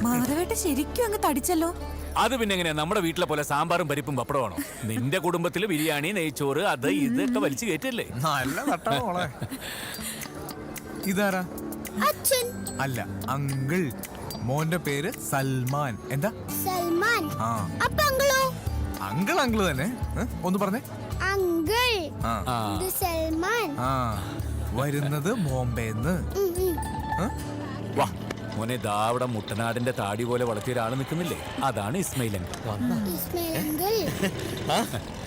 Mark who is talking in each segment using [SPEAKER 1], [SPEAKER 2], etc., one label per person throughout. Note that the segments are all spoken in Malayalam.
[SPEAKER 1] മാധവേട്ട ശരിക്കും അങ്ങ് തടിച്ചല്ലോ.
[SPEAKER 2] അത് പിന്നെ എങ്ങനെയാ നമ്മുടെ വീട്ടിലെ പോലെ സാമ്പാറും പരിപ്പും പപ്പടമാണോ? നിന്റെ കുടുംബത്തില് ബിരിയാണി, നെയ്ച്ചോറ്, അത് ഇതൊക്കെ വലിച്ചു കയറ്റല്ലേ?
[SPEAKER 3] നല്ല തട്ടാ മോളെ. ഇതാരാ?
[SPEAKER 4] അച്ഛൻ.
[SPEAKER 3] അല്ല, അങ്കിൾ. മോന്റെ പേര് സൽമാൻ. എന്താ?
[SPEAKER 4] സൽമാൻ.
[SPEAKER 3] ആ.
[SPEAKER 4] അപ്പൊ അങ്കിളോ?
[SPEAKER 3] അങ്കിൾ അങ്കിള് തന്നെ. ഒന്ന് പറഞ്ഞേ.
[SPEAKER 4] അങ്കിൾ.
[SPEAKER 3] ആ.
[SPEAKER 4] ഇത് സൽമാൻ.
[SPEAKER 3] ആ. വരുന്നത് ബോംബെന്ന്.
[SPEAKER 2] വാ മോനെ, ദാവിടെ മുട്ടനാടിന്റെ താടി പോലെ വളർത്തിയ ഒരാൾ നിൽക്കുന്നില്ലേ? അതാണ് ഇസ്മയിൽ അങ്കിൾ.
[SPEAKER 4] ഇസ്മായിൽ അങ്കിൾ.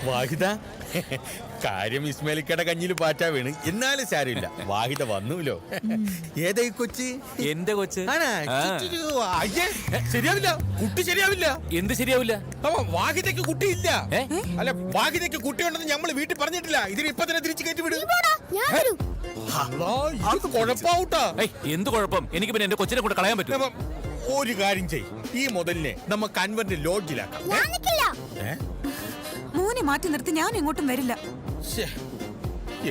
[SPEAKER 5] വാഹിദ, കാര്യം ഇസ്മായിലിക്കയുടെ കഞ്ഞിൽ പാറ്റാ വീണ്. എന്നാലും സാരമില്ല, വാഹിദ വന്നൂലോ. ഏതായി കൊച്ച്?
[SPEAKER 2] എന്റെ കൊച്ച്.
[SPEAKER 5] അയ്യേ, ശരിയാവില്ല, കുട്ടി ശരിയാവില്ല.
[SPEAKER 2] എന്ത് ശരിയാവില്ല?
[SPEAKER 5] വാഹിദയ്ക്ക് കുട്ടിയില്ല. അല്ല, വാഹിദയ്ക്ക് കുട്ടിയുണ്ടെന്ന് നമ്മൾ വീട്ടിൽ പറഞ്ഞിട്ടില്ല. ഇതിന് ഇപ്പൊ തന്നെ തിരിച്ചു കയറ്റി വിടും.
[SPEAKER 4] ഞാൻ വരും.
[SPEAKER 5] കുഴപ്പാവൂട്ടാ.
[SPEAKER 2] എന്ത് കുഴപ്പം? എനിക്ക് പിന്നെ എന്റെ കൊച്ചിനെ കൂടെ കളയാൻ പറ്റും.
[SPEAKER 5] ഒരു കാര്യം ചെയ്, ഈ മുതലിനെ നമുക്ക് കൻവെന്റ് ലോഡ്ജിലാക്കാം.
[SPEAKER 4] ഞാൻ നിൽക്കില്ല.
[SPEAKER 1] മോനെ മാറ്റി നിർത്തി ഞാൻ എങ്ങോട്ടും വരില്ല.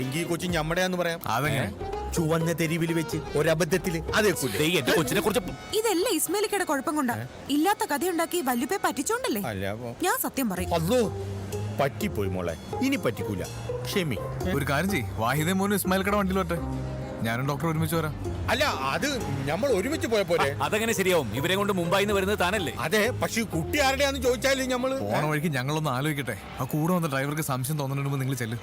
[SPEAKER 5] എങ്കി കൊച്ചി ഞമ്മടെയാന്ന് പറയാം.
[SPEAKER 3] അതെങ്ങനെ?
[SPEAKER 5] ചുവന്ന തെരുവിൽ വെച്ച് ഒരബദ്ധത്തില് അതേക്കൂല.
[SPEAKER 2] എന്റെ കൊച്ചിനെ കുറിച്ച്
[SPEAKER 1] ഇതല്ല ഇസ്മയിലിക്കയുടെ കുഴപ്പം കൊണ്ടാ. ഇല്ലാത്ത കഥയുണ്ടാക്കി വല്ലുപ്പെ പറ്റിച്ചോണ്ടല്ലേ. ഞാൻ സത്യം പറയും.
[SPEAKER 5] അതോ പറ്റിപ്പോയി മോളെ, ഇനി പറ്റിക്കൂല, ക്ഷമി.
[SPEAKER 3] ഒരു കാര്യം ചെയ്യ്, വാഹിദേ മോനും ഇസ്മായിൽ കട വണ്ടിയിൽ വട്ടെ. ഞാനും ഡോക്ടർ ഒരുമിച്ച് വരാം.
[SPEAKER 5] അല്ല, അത് നമ്മൾ ഒരുമിച്ച് പോയ പോരെ.
[SPEAKER 2] അതെങ്ങനെ ശരിയാവും? ഇവരെ കൊണ്ട് മുംബൈന്ന് വരുന്നത് താനല്ലേ?
[SPEAKER 5] അതെ, പക്ഷെ കുട്ടി ആരുടെയാന്ന് ചോദിച്ചാല് നമ്മള്
[SPEAKER 3] പോണ വഴിക്ക് ഞങ്ങളൊന്ന് ആലോചിക്കട്ടെ. ആ കൂടെ വന്ന ഡ്രൈവർക്ക് സംശയം തോന്നുന്നതിന് മുമ്പ് നിങ്ങൾ ചെല്ലും.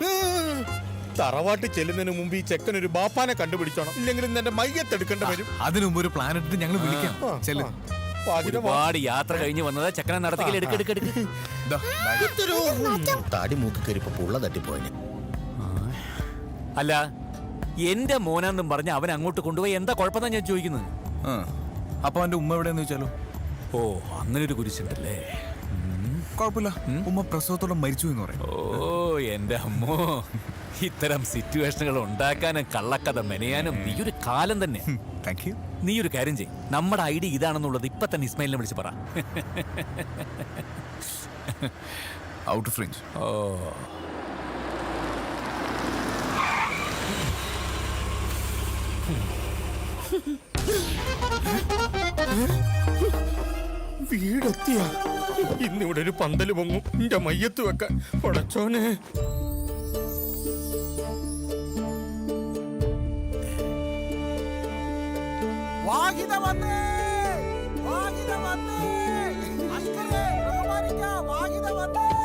[SPEAKER 5] തറവാട്ട് ചെല്ലുന്നതിന് മുമ്പ് ഈ ചെക്കൻ ഒരു ബാപ്പാനെ കണ്ടുപിടിച്ചോണം, ഇല്ലെങ്കിൽ എന്റെ മയ്യത്തെടുക്കേണ്ട വരും.
[SPEAKER 3] അതിനു മുമ്പ് ഒരു പ്ലാൻ ഇട്ടിട്ട് ഞങ്ങൾ വിളിക്കാം. ചെല്ല്.
[SPEAKER 2] ഒരുപാട് യാത്ര കഴിഞ്ഞ് വന്നത് ചെക്കനെ നടത്തിക്കൽ എടുക്കെടുക്കെടുക്ക്.
[SPEAKER 5] താടി മൂക്ക് കയറിപ്പോ പുള്ള തട്ടിപ്പോയിന്.
[SPEAKER 2] അല്ല, എന്റെ മോനാന്നും പറഞ്ഞ് അവൻ അങ്ങോട്ട് കൊണ്ടുപോയി എന്താ കുഴപ്പമെന്നാ ഞാൻ ചോദിക്കുന്നത്.
[SPEAKER 3] അപ്പൊ അവന്റെ ഉമ്മ എവിടെയെന്ന് ചോദിച്ചാലോ?
[SPEAKER 2] ഓ, അങ്ങനെ ഒരു കുരിശുണ്ടല്ലേ?
[SPEAKER 3] കുഴപ്പമില്ല, ഉമ്മ പ്രസവത്തോടെ മരിച്ചു എന്ന് പറയും.
[SPEAKER 2] ഓ എന്റെ അമ്മോ, ഇത്തരം സിറ്റുവേഷനുകൾ ഉണ്ടാക്കാനും കള്ളക്കഥ മെനയാനും നീ ഒരു കാലം തന്നെ.
[SPEAKER 3] Thank you.
[SPEAKER 2] നീ ഒരു കാര്യം ചെയ്യ്, നമ്മുടെ ഐഡിയ ഇതാണെന്നുള്ളത് ഇപ്പൊ തന്നെ ഇസ്മായിലിനെ വിളിച്ച് പറ.
[SPEAKER 3] Out of range.
[SPEAKER 2] ഓ,
[SPEAKER 5] വീടെത്തിയ ഇന്നിവിടെ ഒരു പന്തല് പൊങ്ങും എന്റെ മയ്യത്ത് വെക്കാൻ. പൊടച്ചോനെ,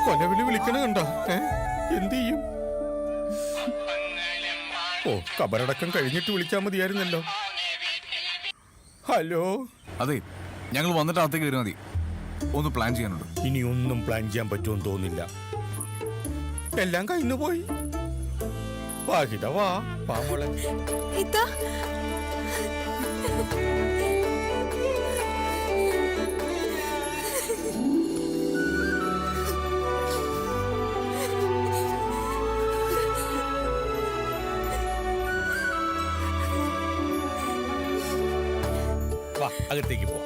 [SPEAKER 5] കൊലവിളി വിളിക്കണ കണ്ടോ? എന്ത് ചെയ്യും? ഓ, കബറടക്കം കഴിഞ്ഞിട്ട് വിളിച്ചാൽ മതിയായിരുന്നല്ലോ. ഹലോ.
[SPEAKER 3] അതെ, ഞങ്ങൾ വന്നിട്ട് അകത്തേക്ക് കയറി മതി. ഒന്ന് പ്ലാൻ ചെയ്യാനുണ്ട്.
[SPEAKER 5] ഇനി ഒന്നും പ്ലാൻ ചെയ്യാൻ പറ്റുമെന്ന് തോന്നില്ല, എല്ലാം കഴിഞ്ഞു പോയി. വാഹിദ വാ, വാ മോളെ.
[SPEAKER 1] ഇതാ
[SPEAKER 5] വാ, അകത്തേക്ക് പോ.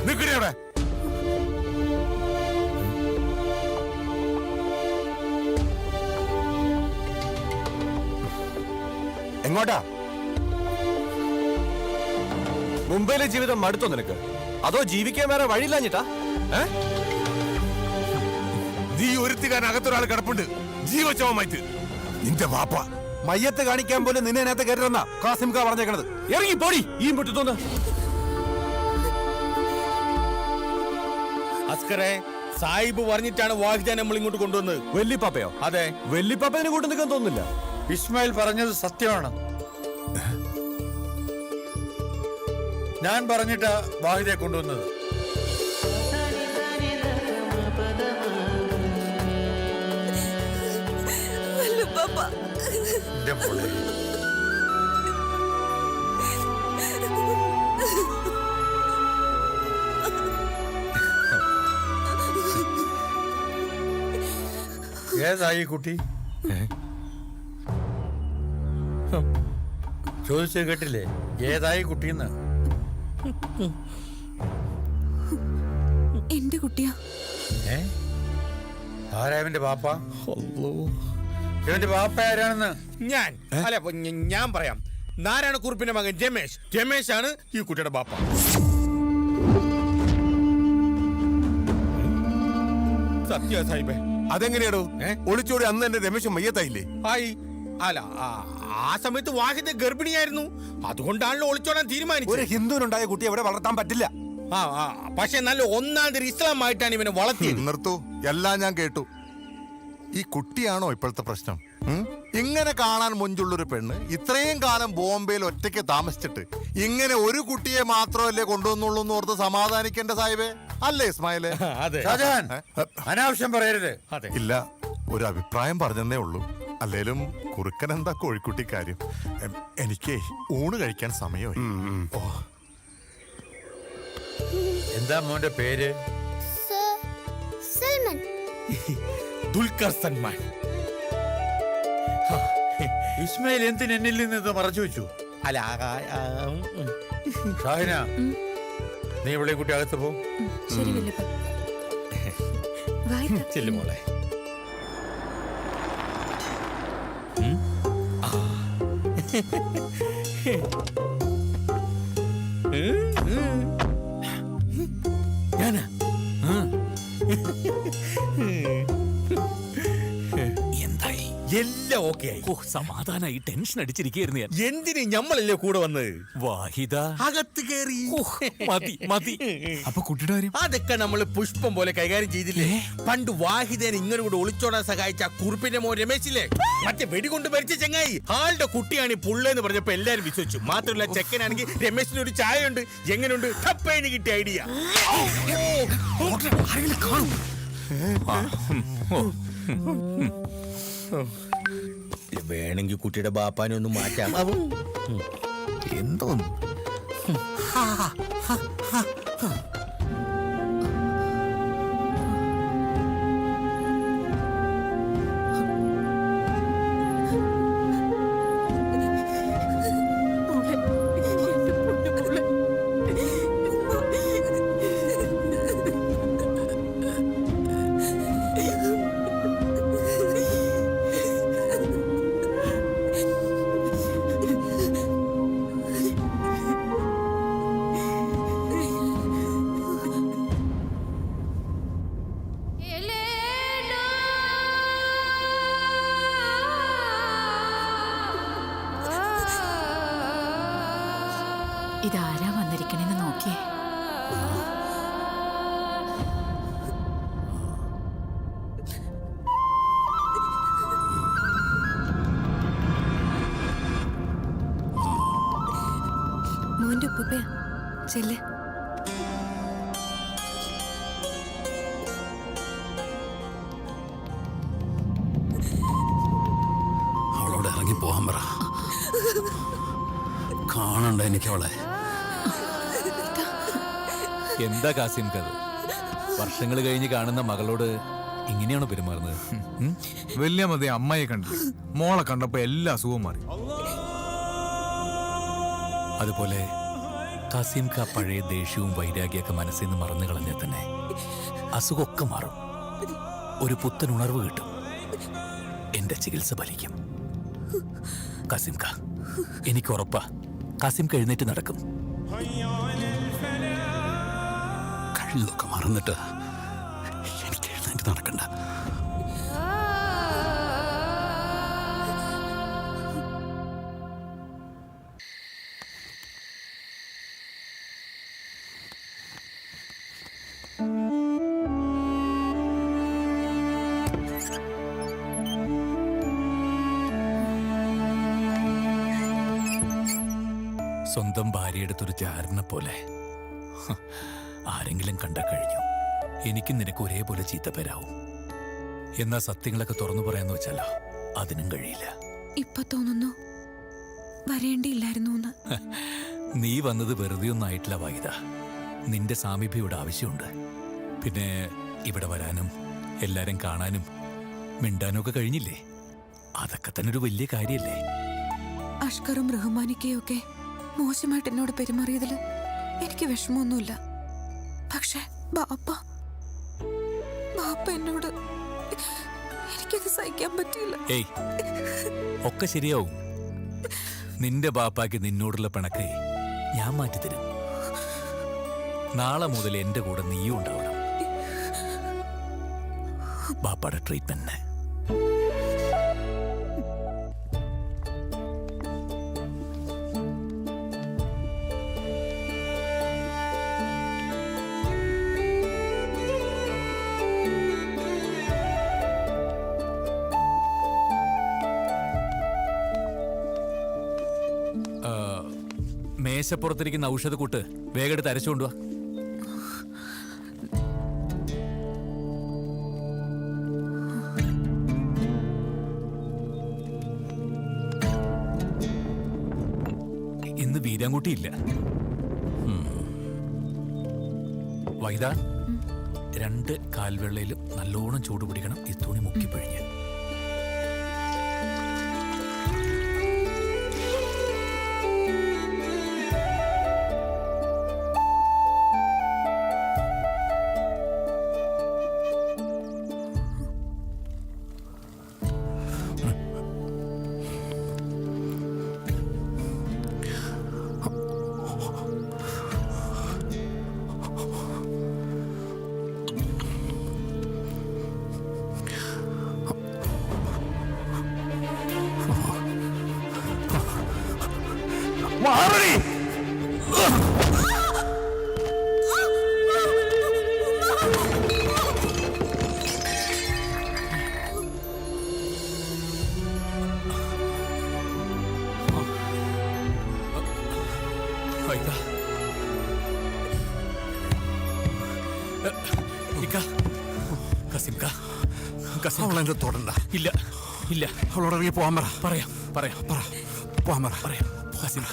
[SPEAKER 3] നിക്കടെ.
[SPEAKER 6] എങ്ങോട്ടാ? മുംബൈയിലെ ജീവിതം മടുത്തോ നിനക്ക്? അതോ ജീവിക്കാൻ വേറെ വഴിയില്ലാഞ്ഞിട്ടാ?
[SPEAKER 3] നീ ഒരുത്തിക്കാൻ അകത്തൊരാൾ കിടപ്പുണ്ട്, ജീവച്ചവമായിട്ട്. നിന്റെ വാപ്പ
[SPEAKER 6] മയ്യത്ത് കാണിക്കാൻ പോലും നിന്നെ അതിനകത്ത് കയറ്റുന്ന കാസിംക പറഞ്ഞേക്കണത്. ഇറങ്ങി പോടി ഈ മുറ്റത്തോന്ന്.
[SPEAKER 5] അസ്കറെ, സാഹിബ് പറഞ്ഞിട്ടാണ് വാഹിദ നമ്മൾ ഇങ്ങോട്ട് കൊണ്ടുവന്നത്.
[SPEAKER 6] വെല്ലിപ്പാപ്പയോ?
[SPEAKER 5] അതെ,
[SPEAKER 6] വെല്ലിപ്പാപ്പനെ കൂട്ട് നിൽക്കാൻ തോന്നുന്നില്ല.
[SPEAKER 7] ഇസ്മായിൽ പറഞ്ഞത് സത്യമാണ്. ഞാൻ പറഞ്ഞിട്ടാ വാഹിദയെ കൊണ്ടുവന്നത്. ഏതായി കുട്ടി? ചോദിച്ചു കേട്ടില്ലേ, ഏതായി കുട്ടിന്ന്?
[SPEAKER 1] എന്റെ കുട്ടിയാ.
[SPEAKER 7] ആരാ ഇവന്റെ ബാപ്പ? ഇവന്റെ ബാപ്പ ആരാണെന്ന്
[SPEAKER 5] ഞാൻ പറയാം. നാരായണക്കുറുപ്പിന്റെ മകൻ രമേശ്. രമേശാണ് ഈ കുട്ടിയുടെ ബാപ്പ. സത്യ സാഹിബേ.
[SPEAKER 6] അതെങ്ങനെയാടോ? ഒളിച്ചോടി അന്ന് എന്റെ രമേശ് മയ്യത്തായില്ലേ?
[SPEAKER 5] ആയി. അല്ല, ആ സമയത്ത് വാഹിദ ഗർഭിണിയായിരുന്നു. അതുകൊണ്ടാണല്ലോ ഒളിച്ചോടാൻ തീരുമാനിച്ചത്.
[SPEAKER 6] ഒരു ഹിന്ദുവിനുണ്ടായ കുട്ടിയെ അവിടെ വളർത്താൻ പറ്റില്ല.
[SPEAKER 5] പക്ഷെ നല്ല ഒന്നാം തരം ഇസ്ലാമായിട്ടാണ് ഇവനെ വളർത്തിയത്.
[SPEAKER 8] നിർത്തു, എല്ലാം ഞാൻ കേട്ടു. ഈ കുട്ടിയാണോ ഇപ്പോഴത്തെ പ്രശ്നം? ഇങ്ങനെ കാണാൻ മൊഞ്ചുള്ളൊരു പെണ്ണ് ഇത്രയും കാലം ബോംബെയിൽ ഒറ്റയ്ക്ക് താമസിച്ചിട്ട് ഇങ്ങനെ ഒരു കുട്ടിയെ മാത്രമല്ലേ കൊണ്ടുവന്നുള്ളൂ എന്ന് ഓർത്ത് സമാധാനിക്കേണ്ട സാഹിബേ, അല്ലേ ഇസ്മായിലേ?
[SPEAKER 5] അതെ.
[SPEAKER 7] ഷാജഹാൻ, അനാവശ്യം പറയരുത്.
[SPEAKER 5] അതെ.
[SPEAKER 8] ഇല്ല, ഒരു അഭിപ്രായം പറഞ്ഞതേ ഉള്ളൂ. അല്ലേലും കുറുക്കൻ എന്താ കോഴിക്കുട്ടി കാര്യം. എനിക്ക് ഊണ് കഴിക്കാൻ സമയമായി. ഓ,
[SPEAKER 7] എന്താ മോന്റെ പേര്?
[SPEAKER 4] സൽമാൻ.
[SPEAKER 5] ദുൽഖർ സൽമാൻ.
[SPEAKER 7] ഇസ്മായിൽ എന്തിന് എന്നിൽ നിന്ന് ഇത് മറച്ചു വെച്ചു?
[SPEAKER 5] അല്ല,
[SPEAKER 7] ഷാഹിന, നീ ഇവിടെ കുട്ടി അകത്ത് പോ.
[SPEAKER 1] ശരി വല്യപ്പ.
[SPEAKER 5] ചെല്ലു മോളെ.
[SPEAKER 2] ഞാനാ എന്തായി?
[SPEAKER 5] എല്ലാം ഓക്കെ ആയി.
[SPEAKER 2] ഓ, സമാധാനായി. ടെൻഷൻ അടിച്ചിരിക്കുകയായിരുന്നു ഞാൻ.
[SPEAKER 5] എന്തിന് ഞമ്മളല്ലേ കൂടെ വന്നത്?
[SPEAKER 2] വാഹിദ
[SPEAKER 5] അകത്ത് കയറി.
[SPEAKER 2] മതി മതി.
[SPEAKER 3] അപ്പൊ കുട്ടിയുടെ കാര്യം?
[SPEAKER 5] അതൊക്കെ നമ്മള് പുഷ്പം പോലെ കൈകാര്യം ചെയ്തില്ലേ? പണ്ട് വാഹിദേനെ ഇങ്ങനെ കൂടെ ഒളിച്ചോടാൻ സഹായിച്ച ആ കുറുപ്പിന്റെ മോൻ രമേശില്ലേ, മറ്റേ വെടികൊണ്ട് മരിച്ച ചങ്ങായി, ആളുടെ കുട്ടിയാണ് ഈ പുള്ളെന്ന് പറഞ്ഞപ്പോ എല്ലാരും വിശ്വസിച്ചു. മാത്രമല്ല, ചെക്കനാണെങ്കിൽ രമേശിന് ഒരു ചായ ഉണ്ട്. എങ്ങനെയുണ്ട്? ടപ്പേന് കിട്ടിയ ഐഡിയ. വേണമെങ്കിൽ കുട്ടിയുടെ ബാപ്പാനെ ഒന്ന് മാറ്റാം.
[SPEAKER 8] എന്തോന്ന്?
[SPEAKER 1] ഇതാരാ വന്നിരിക്കണേന്ന് നോക്കിയേ. മോന്റെ ഉപ്പുപ്പയാ. ചെല്ലേ.
[SPEAKER 6] അവളോട് ഇറങ്ങി പോകാൻ പറ. കാണണ്ട എനിക്ക് അവളെ.
[SPEAKER 2] എന്താ കാസിം കത്? വർഷങ്ങൾ കഴിഞ്ഞ് കാണുന്ന മകളോട് ഇങ്ങനെയാണോ പെരുമാറുന്നത്?
[SPEAKER 3] വലിയ മതി അമ്മയെ കണ്ടില്ല. മോളെ കണ്ടപ്പോ എല്ലാ അസുഖവും മാറി.
[SPEAKER 2] അതുപോലെ കാസിം ക പഴയ ദേഷ്യവും വൈരാഗ്യമൊക്കെ മനസ്സിൽ നിന്ന് മറന്നു കളഞ്ഞാൽ തന്നെ അസുഖമൊക്കെ മാറും. ഒരു പുത്തൻ ഉണർവ് കിട്ടും. എന്റെ ചികിത്സ ഫലിക്കും. കാസിം ക, എനിക്ക് ഉറപ്പാ കാസിം ക എഴുന്നേറ്റ് നടക്കും.
[SPEAKER 6] കഴിഞ്ഞതൊക്കെ മറന്നിട്ട് എനിക്ക് എഴുന്നേറ്റ് നടക്കണ്ട.
[SPEAKER 2] സ്വന്തം ഭാര്യയെടുത്തൊരു ചാരനെ പോലെ. ആരെങ്കിലും കണ്ട കഴിഞ്ഞു. എനിക്കും നിനക്ക് ഒരേപോലെ ചീത്തപ്പേരാവും. എന്നാ സത്യങ്ങളൊക്കെ തുറന്നു പറയാന്ന് വെച്ചാലോ, അതിനും കഴിയില്ല.
[SPEAKER 1] ഇപ്പൊ തോന്നുന്നു വരേണ്ടിയില്ലായിരുന്നു.
[SPEAKER 2] നീ വന്നത് വെറുതെ ഒന്നും ആയിട്ടില്ല വാഹിദ. നിന്റെ സാമീപ്യം ഇവിടെ ആവശ്യമുണ്ട്. പിന്നെ ഇവിടെ വരാനും എല്ലാരും കാണാനും മിണ്ടാനും ഒക്കെ കഴിഞ്ഞില്ലേ? അതൊക്കെ തന്നെ ഒരു വലിയ കാര്യല്ലേ?
[SPEAKER 1] അഷ്കറും റഹ്മാനിക്കയും ഒക്കെ മോശമായിട്ട് എന്നോട് പെരുമാറിയതിൽ എനിക്ക് വിഷമമൊന്നുമില്ല. പക്ഷെ ബാപ്പ എന്നോട് എനിക്കത് സഹിക്കാൻ പറ്റിയില്ല.
[SPEAKER 2] ഏയ്, ഒക്കെ ശരിയാവും. നിന്റെ ബാപ്പാക്ക് നിന്നോടുള്ള പിണക്കേ ഞാൻ മാറ്റിത്തരും. നാളെ മുതൽ എന്റെ കൂടെ നീയും ഉണ്ടാവണം. ബാപ്പാടെ ട്രീറ്റ്മെന്റിന്. മേശപ്പുറത്തിരിക്കുന്ന ഔഷധക്കൂട്ട് വേഗം എടുത്ത് അരച്ചുകൊണ്ടുവാ. ഇന്ന് വീരാൻകുട്ടിയില്ല. വൈദ, 2 കാൽവെള്ളയിലും നല്ലോണം ചൂട് പിടിക്കണം. ഈ തുണി മുക്കിപ്പിഴിഞ്ഞ്. വൈദ,
[SPEAKER 6] അവളെന്നെ തൊടണ്ട.
[SPEAKER 2] ഇല്ല ഇല്ല,
[SPEAKER 6] അവളോട് ഇറങ്ങി പോകാൻ
[SPEAKER 2] പറയാം
[SPEAKER 6] പോകാൻ
[SPEAKER 2] പറയാം. കസിംക,